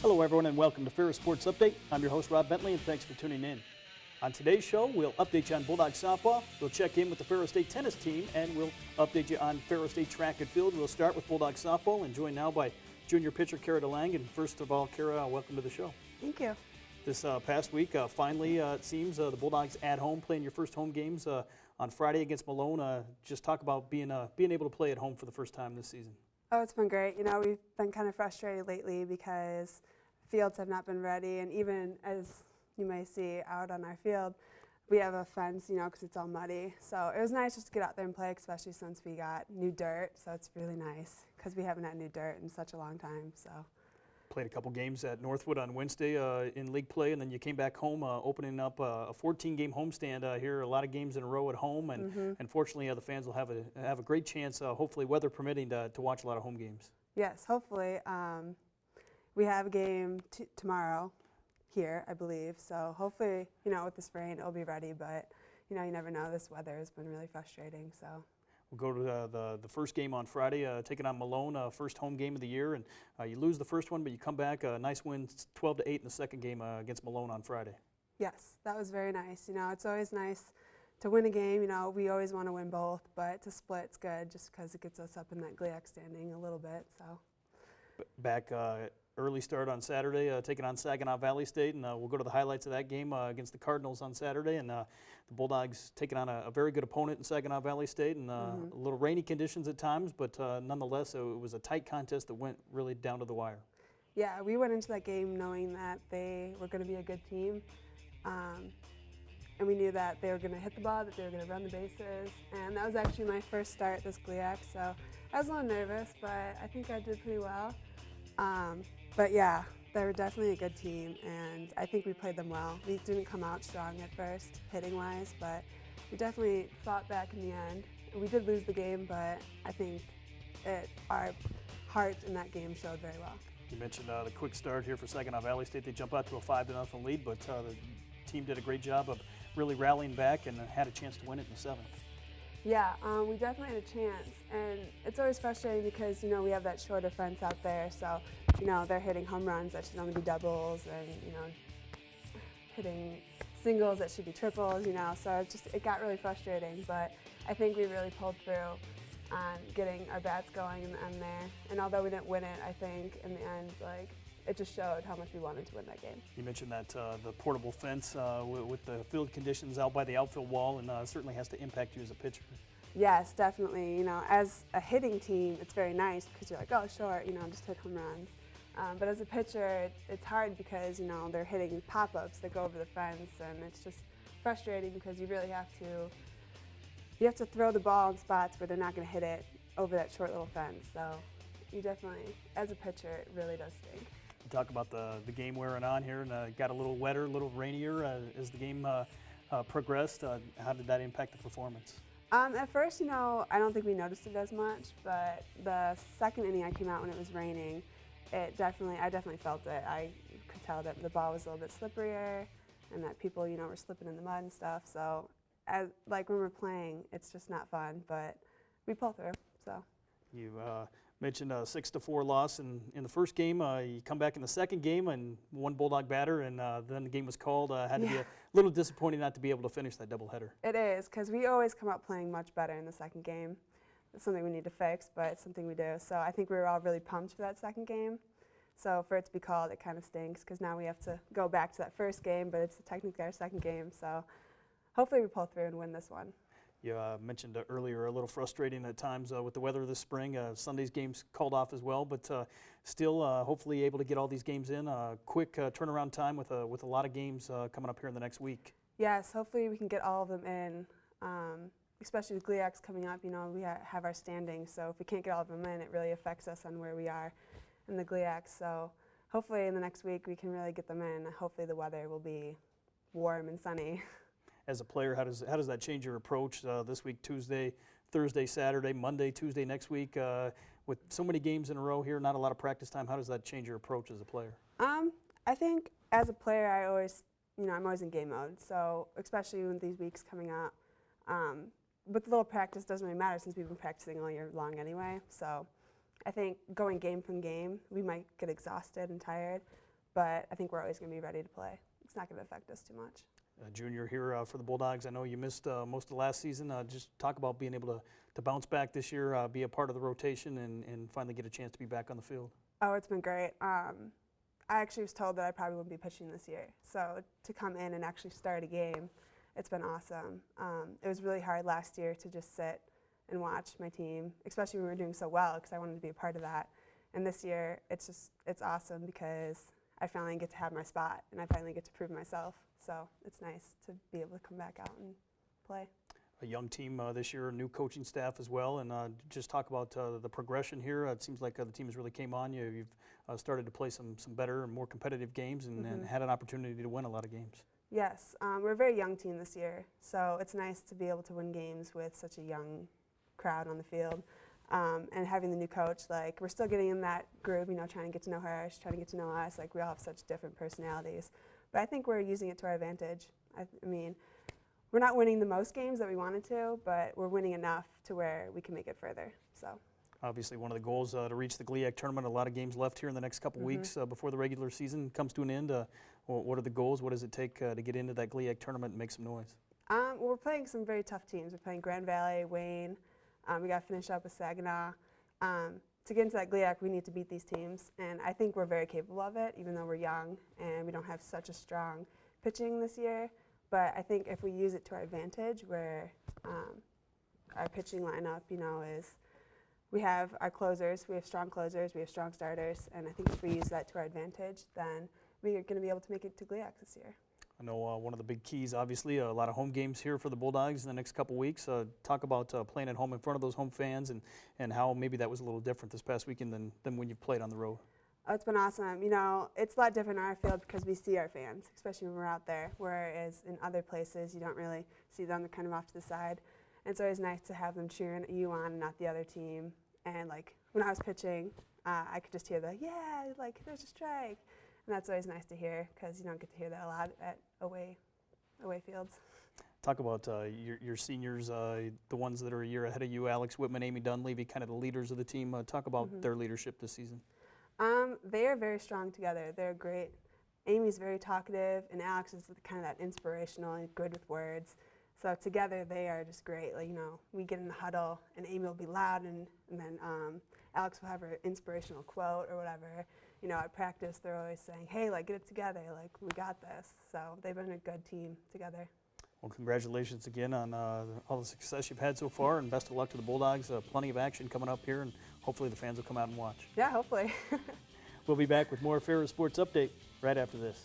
Hello everyone and welcome to Ferris Sports Update. I'm your host Rob Bentley and thanks for tuning in. On today's show, we'll update you on Bulldogs softball, we'll check in with the Ferris State tennis team, and we'll update you on Ferris State track and field. We'll start with Bulldogs softball and joined now by junior pitcher Cara DeLange. And first of all, Cara, welcome to the show. Thank you. This past week, finally, it seems, the Bulldogs at home, playing your first home games on Friday against Malone. Just talk about being able to play at home for the first time this season. Oh, it's been great. You know, we've been kind of frustrated lately because fields have not been ready, and even as you may see out on our field, we have a fence, you know, because it's all muddy. So it was nice just to get out there and play, especially since we got new dirt. So it's really nice because we haven't had new dirt in such a long time. So. Played a couple games at Northwood on Wednesday in league play, and then you came back home opening up a 14-game homestand here. A lot of games in a row at home, and unfortunately the fans will have a great chance, hopefully weather permitting, to watch a lot of home games. Yes, hopefully. We have a game tomorrow here, I believe. So hopefully, you know, with this rain, it'll be ready. But you know, you never know. This weather has been really frustrating. So. We'll go to the first game on Friday, taking on Malone, first home game of the year, and you lose the first one, but you come back, a nice win, 12-8 in the second game against Malone on Friday. Yes, that was very nice. You know, it's always nice to win a game. You know, we always want to win both, but to split's good just because it gets us up in that GLIAC standing a little bit. So. Back early start on Saturday, taking on Saginaw Valley State, and we'll go to the highlights of that game against the Cardinals on Saturday, and the Bulldogs taking on a very good opponent in Saginaw Valley State, and a little rainy conditions at times, but nonetheless, it was a tight contest that went really down to the wire. Yeah, we went into that game knowing that they were going to be a good team, and we knew that they were going to hit the ball, that they were going to run the bases, and that was actually my first start this GLIAC, so I was a little nervous, but I think I did pretty well. But yeah, they were definitely a good team, and I think we played them well. We didn't come out strong at first, hitting-wise, but we definitely fought back in the end. We did lose the game, but I think our heart in that game showed very well. You mentioned the quick start here for Saginaw Valley State. They jump out to a 5-0 lead, but the team did a great job of really rallying back and had a chance to win it in the seventh. Yeah, we definitely had a chance, and it's always frustrating because, you know, we have that shorter fence out there, so, you know, they're hitting home runs that should only be doubles, and, you know, hitting singles that should be triples, you know, so it got really frustrating, but I think we really pulled through on getting our bats going in the end there, and although we didn't win it, I think, in the end, like, it just showed how much we wanted to win that game. You mentioned that the portable fence with the field conditions out by the outfield wall, and certainly has to impact you as a pitcher. Yes, definitely. You know, as a hitting team, it's very nice because you're like, oh, sure, you know, just hit home runs. But as a pitcher, it's hard because, you know, they're hitting pop-ups that go over the fence, and it's just frustrating because you really have to throw the ball in spots where they're not going to hit it over that short little fence. So you definitely, as a pitcher, it really does stink. Talk about the game wearing on here, and got a little wetter, a little rainier as the game progressed. How did that impact the performance? At first, you know, I don't think we noticed it as much, but the second inning I came out when it was raining, I definitely felt it. I could tell that the ball was a little bit slipperier, and that people, you know, were slipping in the mud and stuff. So, like when we're playing, it's just not fun, but we pull through. So. You mentioned a 6-4 loss in the first game. You come back in the second game and one Bulldog batter, and then the game was called. Had to be a little disappointing not to be able to finish that doubleheader. It is, because we always come out playing much better in the second game. It's something we need to fix, but it's something we do. So I think we were all really pumped for that second game. So for it to be called, it kind of stinks, because now we have to go back to that first game, but it's technically our second game. So hopefully we pull through and win this one. You mentioned earlier a little frustrating at times with the weather this spring. Sunday's games called off as well, but still hopefully able to get all these games in. Quick turnaround time with a lot of games coming up here in the next week. Yes, hopefully we can get all of them in, especially with GLIACs coming up. You know, we have our standings, so if we can't get all of them in, it really affects us on where we are in the GLIACs. So hopefully in the next week we can really get them in. Hopefully the weather will be warm and sunny. As a player, how does that change your approach this week, Tuesday, Thursday, Saturday, Monday, Tuesday next week? With so many games in a row here, not a lot of practice time, how does that change your approach as a player? I think as a player, I'm always in game mode. So especially with these weeks coming up, but the little practice doesn't really matter since we've been practicing all year long anyway. So I think going game from game, we might get exhausted and tired. but I think we're always going to be ready to play. It's not going to affect us too much. Junior here for the Bulldogs. I know you missed most of last season. Just talk about being able to bounce back this year, be a part of the rotation, and finally get a chance to be back on the field. Oh, it's been great. I actually was told that I probably wouldn't be pitching this year. So to come in and actually start a game, it's been awesome. It was really hard last year to just sit and watch my team, especially when we were doing so well, because I wanted to be a part of that. And this year, it's awesome because I finally get to have my spot, and I finally get to prove myself. So it's nice to be able to come back out and play. A young team this year, a new coaching staff as well, and just talk about the progression here. It seems like the team has really came on you. You've started to play some better and more competitive games and had an opportunity to win a lot of games. Yes, we're a very young team this year, so it's nice to be able to win games with such a young crowd on the field. And having the new coach, like, we're still getting in that groove, trying to get to know her, she's trying to get to know us. Like, we all have such different personalities. But I think we're using it to our advantage. I mean, we're not winning the most games that we wanted to, but we're winning enough to where we can make it further. So. Obviously, one of the goals to reach the GLIAC tournament. A lot of games left here in the next couple weeks before the regular season comes to an end. What are the goals? What does it take to get into that GLIAC tournament and make some noise? Well, we're playing some very tough teams. We're playing Grand Valley, Wayne. We got to finish up with Saginaw. To get into that GLIAC, we need to beat these teams, and I think we're very capable of it, even though we're young and we don't have such a strong pitching this year. But I think if we use it to our advantage, where our pitching lineup, is we have our closers, we have strong closers, we have strong starters, and I think if we use that to our advantage, then we're going to be able to make it to GLIAC this year. I know one of the big keys, obviously, a lot of home games here for the Bulldogs in the next couple weeks. Talk about playing at home in front of those home fans and how maybe that was a little different this past weekend than when you played on the road. Oh, it's been awesome. It's a lot different in our field because we see our fans, especially when we're out there, whereas in other places you don't really see them. They're kind of off to the side. And it's always nice to have them cheering you on and not the other team. And, like, when I was pitching, I could just hear there's a strike. And that's always nice to hear because you don't get to hear that a lot at away fields. Talk about your seniors, the ones that are a year ahead of you, Alex Whitman, Amy Dunleavy, kind of the leaders of the team. Talk about their leadership this season. They are very strong together. They're great. Amy's very talkative, and Alex is kind of that inspirational and good with words. So together they are just great. Like, we get in the huddle, and Amy will be loud, and then Alex will have her inspirational quote or whatever. At practice, they're always saying, hey, get it together, we got this. So they've been a good team together. Well, congratulations again on all the success you've had so far, and best of luck to the Bulldogs. Plenty of action coming up here, and hopefully the fans will come out and watch. Yeah, hopefully. We'll be back with more Ferris Sports Update right after this.